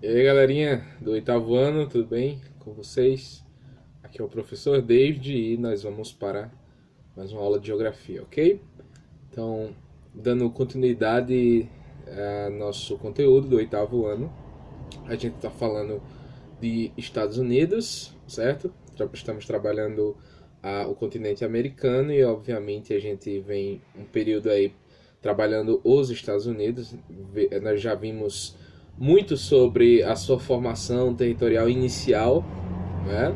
E aí, galerinha do oitavo ano, tudo bem com vocês? Aqui é o professor David e nós vamos para mais uma aula de geografia, ok? Então, dando continuidade ao nosso conteúdo do oitavo ano, a gente está falando de Estados Unidos, certo? Estamos trabalhando o continente americano e, obviamente, a gente vem um período aí trabalhando os Estados Unidos. Nós já vimos muito sobre a sua formação territorial inicial, né?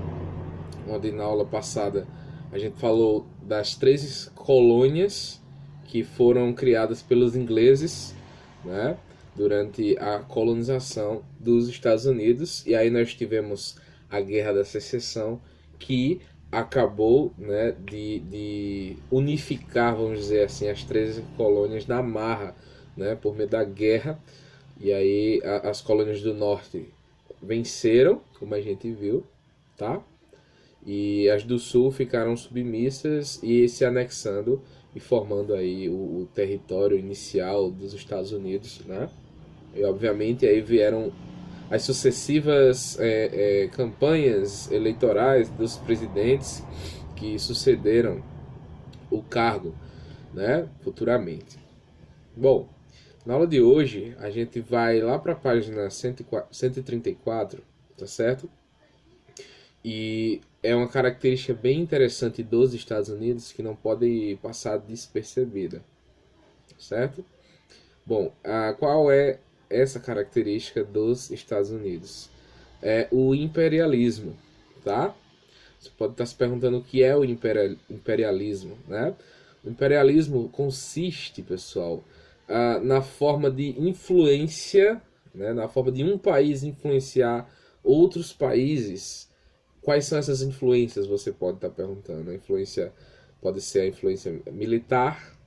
Onde na aula passada a gente falou das 13 colônias que foram criadas pelos ingleses, né? Durante a colonização dos Estados Unidos. E aí nós tivemos a Guerra da Secessão, que acabou, né, de unificar, vamos dizer assim, as 13 colônias na marra, né, por meio da guerra. E aí as colônias do norte venceram, como a gente viu, tá? E as do sul ficaram submissas e se anexando e formando aí o território inicial dos Estados Unidos, né? E obviamente aí vieram as sucessivas campanhas eleitorais dos presidentes que sucederam o cargo, né, futuramente. Bom, na aula de hoje a gente vai lá para a página 134, tá certo? E é uma característica bem interessante dos Estados Unidos que não pode passar despercebida, certo? Bom, qual é essa característica dos Estados Unidos? É o imperialismo, tá? Você pode estar se perguntando o que é o imperialismo, né? O imperialismo consiste, pessoal, na forma de influência, né? Na forma de um país influenciar outros países. Quais são essas influências? Você pode estar perguntando. A influência pode ser a influência militar,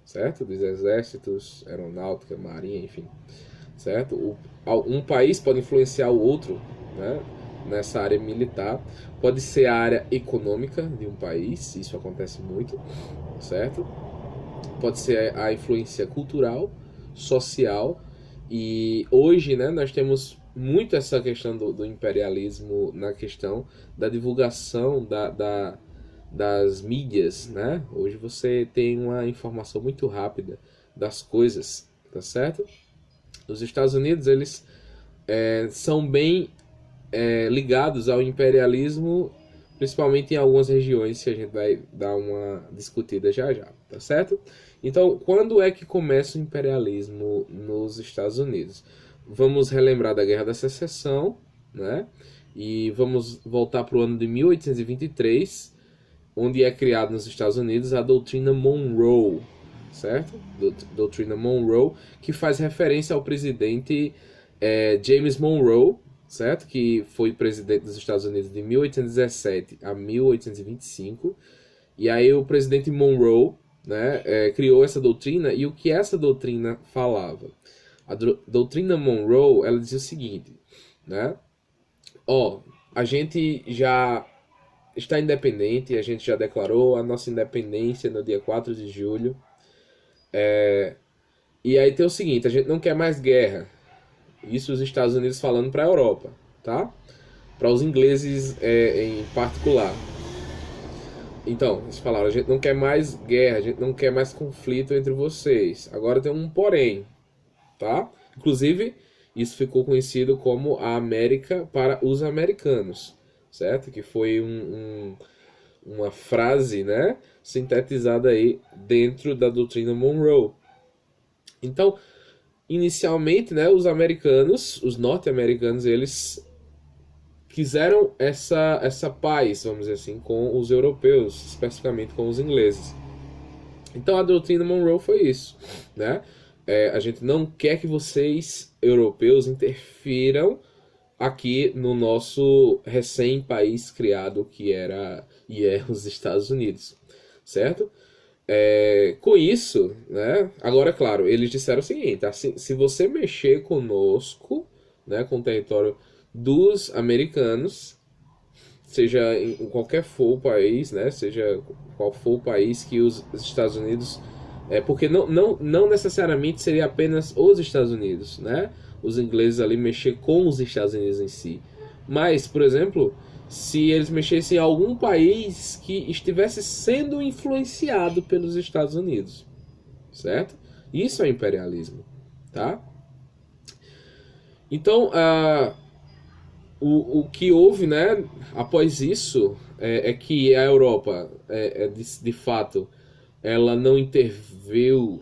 certo? Dos exércitos, aeronáutica, marinha, enfim, certo? Um país pode influenciar o outro, né, nessa área militar. Pode ser a área econômica de um país, isso acontece muito, certo? Pode ser a influência cultural, social. E hoje, né, nós temos muito essa questão do imperialismo na questão da divulgação das mídias, né? Hoje você tem uma informação muito rápida das coisas, tá certo? Os Estados Unidos, eles são bem ligados ao imperialismo, principalmente em algumas regiões que a gente vai dar uma discutida já já, tá certo? Então, quando é que começa o imperialismo nos Estados Unidos? Vamos relembrar da Guerra da Secessão, né? E vamos voltar para o ano de 1823, onde é criado nos Estados Unidos a doutrina Monroe, certo? Doutrina Monroe, que faz referência ao presidente James Monroe, certo? Que foi presidente dos Estados Unidos de 1817 a 1825. E aí o presidente Monroe, né, criou essa doutrina. E o que essa doutrina falava? A doutrina Monroe, ela dizia o seguinte, né? A gente já está independente, a gente já declarou a nossa independência no dia 4 de julho. E aí tem o seguinte, a gente não quer mais guerra. Isso os Estados Unidos falando para a Europa, tá? Para os ingleses em particular. Então, eles falaram, a gente não quer mais guerra, a gente não quer mais conflito entre vocês. Agora tem um porém, tá? Inclusive, isso ficou conhecido como a América para os americanos, certo? Que foi uma frase, né, sintetizada aí dentro da doutrina Monroe. Então, inicialmente, né, os americanos, os norte-americanos, eles quiseram essa paz, vamos dizer assim, com os europeus, especificamente com os ingleses. Então a doutrina Monroe foi isso, né? A gente não quer que vocês, europeus, interfiram aqui no nosso recém-país criado, que era e é os Estados Unidos, certo? Com isso, né? Agora, claro, eles disseram o seguinte: assim, se você mexer conosco, né, com o território dos americanos, seja em qualquer for o país, né, seja qual for o país que os Estados Unidos Porque não necessariamente seria apenas os Estados Unidos, né? Os ingleses ali mexer com os Estados Unidos em si. Mas, por exemplo, se eles mexessem em algum país que estivesse sendo influenciado pelos Estados Unidos, certo? Isso é imperialismo, tá? Então, o que houve, né, após isso, é que a Europa, de fato, ela não interviu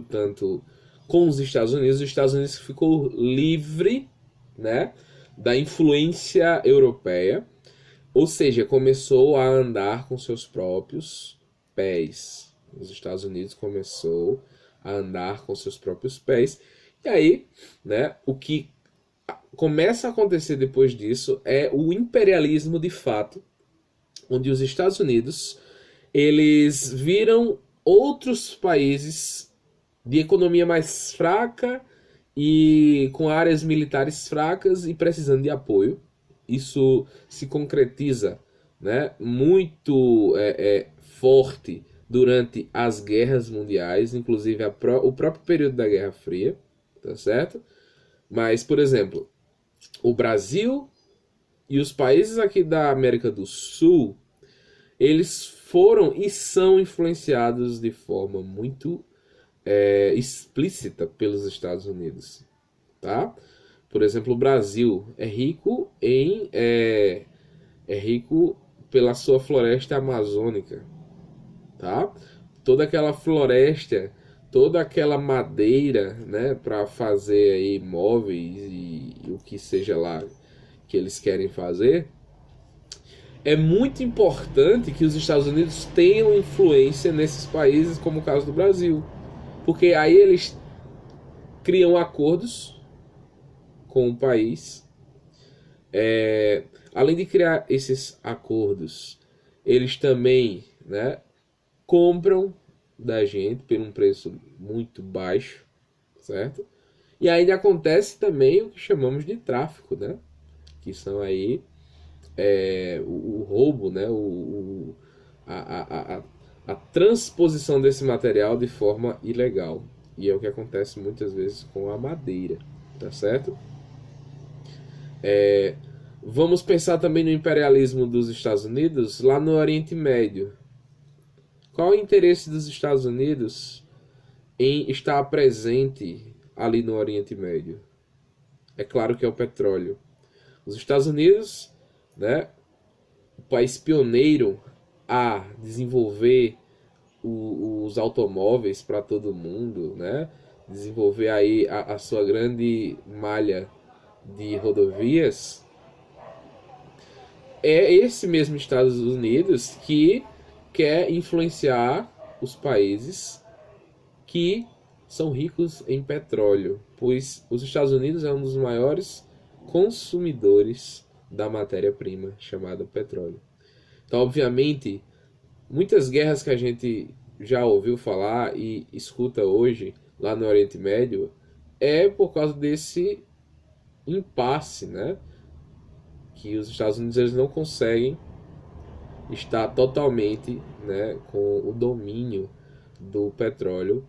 tanto com os Estados Unidos ficou livre, né, da influência europeia, ou seja, começou a andar com seus próprios pés. Os Estados Unidos começou a andar com seus próprios pés. E aí, né, o que começa a acontecer depois disso é o imperialismo de fato, onde os Estados Unidos eles viram outros países de economia mais fraca e com áreas militares fracas e precisando de apoio. Isso se concretiza, né, muito forte durante as guerras mundiais, inclusive o próprio período da Guerra Fria, tá certo? Mas, por exemplo, o Brasil e os países aqui da América do Sul, eles foram e são influenciados de forma muito explícita pelos Estados Unidos, tá? Por exemplo, o Brasil é rico é rico pela sua floresta amazônica, tá? Toda aquela floresta, toda aquela madeira, né, para fazer aí móveis e o que seja lá que eles querem fazer. É muito importante que os Estados Unidos tenham influência nesses países, como o caso do Brasil, porque aí eles criam acordos com o país. Além de criar esses acordos, eles também, né, compram da gente por um preço muito baixo, certo? E ainda acontece também o que chamamos de tráfico, né? Que são aí o roubo, né? A transposição desse material de forma ilegal. E é o que acontece muitas vezes com a madeira, tá certo? Vamos pensar também no imperialismo dos Estados Unidos lá no Oriente Médio. Qual é o interesse dos Estados Unidos em estar presente ali no Oriente Médio? É claro que é o petróleo. Os Estados Unidos, né, o país pioneiro a desenvolver os automóveis para todo mundo, né, desenvolver aí a sua grande malha de rodovias, é esse mesmo Estados Unidos que quer influenciar os países que são ricos em petróleo, pois os Estados Unidos é um dos maiores consumidores da matéria-prima chamada petróleo. Então, obviamente, muitas guerras que a gente já ouviu falar e escuta hoje lá no Oriente Médio é por causa desse impasse, né? Que os Estados Unidos eles não conseguem estar totalmente, né, com o domínio do petróleo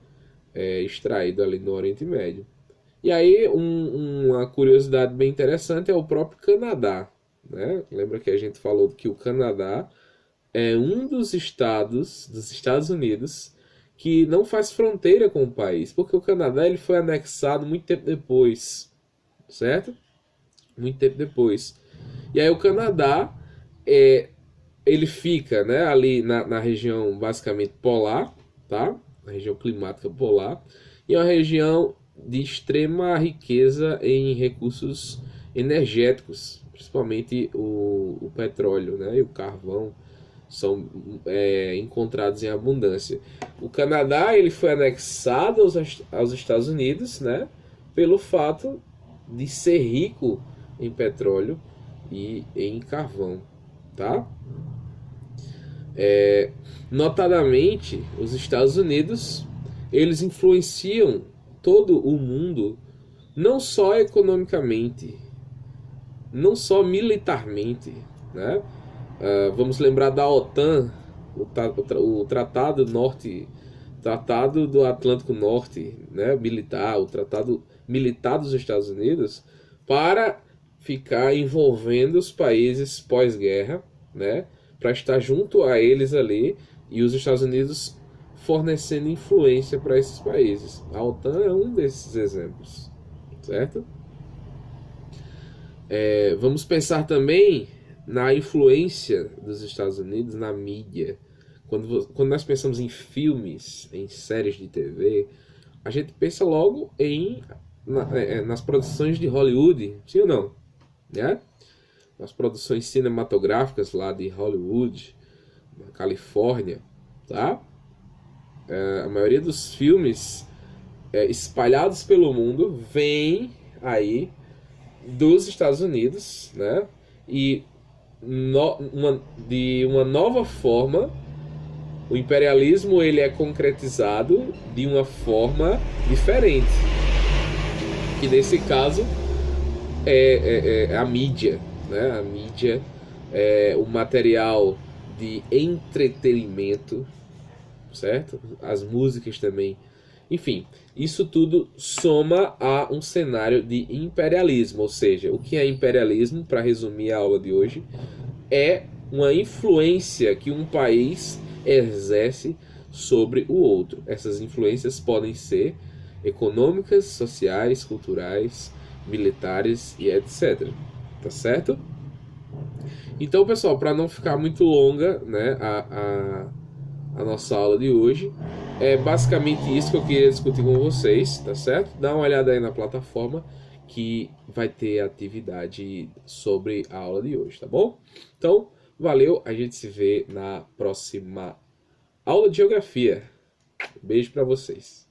extraído ali no Oriente Médio. E aí uma curiosidade bem interessante é o próprio Canadá, né? Lembra que a gente falou que o Canadá é um dos estados dos Estados Unidos que não faz fronteira com o país, porque o Canadá ele foi anexado muito tempo depois, certo? Muito tempo depois. E aí o Canadá ele fica, né, ali na região basicamente polar, tá? Na região climática polar, e é uma região de extrema riqueza em recursos energéticos, principalmente o petróleo, né, e o carvão são encontrados em abundância. O Canadá ele foi anexado aos Estados Unidos, né, pelo fato de ser rico em petróleo e em carvão, tá? Notadamente, os Estados Unidos eles influenciam todo o mundo, não só economicamente, não só militarmente, né? Vamos lembrar da OTAN, o Tratado Tratado do Atlântico Norte, né, militar, o Tratado Militar dos Estados Unidos, para ficar envolvendo os países pós-guerra, né, para estar junto a eles ali, e os Estados Unidos fornecendo influência para esses países. A OTAN é um desses exemplos, certo? Vamos pensar também na influência dos Estados Unidos na mídia. Quando nós pensamos em filmes, em séries de TV, a gente pensa logo nas produções de Hollywood, sim ou não? Né? Nas produções cinematográficas lá de Hollywood, na Califórnia, tá? A maioria dos filmes espalhados pelo mundo vem aí dos Estados Unidos, né? E de uma nova forma, o imperialismo ele é concretizado de uma forma diferente, que nesse caso é a mídia, né? A mídia é o material de entretenimento, certo? As músicas também. Enfim, isso tudo soma a um cenário de imperialismo, ou seja, o que é imperialismo, para resumir a aula de hoje, é uma influência que um país exerce sobre o outro. Essas influências podem ser econômicas, sociais, culturais, militares e etc. Tá certo? Então, pessoal, para não ficar muito longa, né, a nossa aula de hoje, é basicamente isso que eu queria discutir com vocês, tá certo? Dá uma olhada aí na plataforma que vai ter atividade sobre a aula de hoje, tá bom? Então, valeu, a gente se vê na próxima aula de geografia. Beijo para vocês.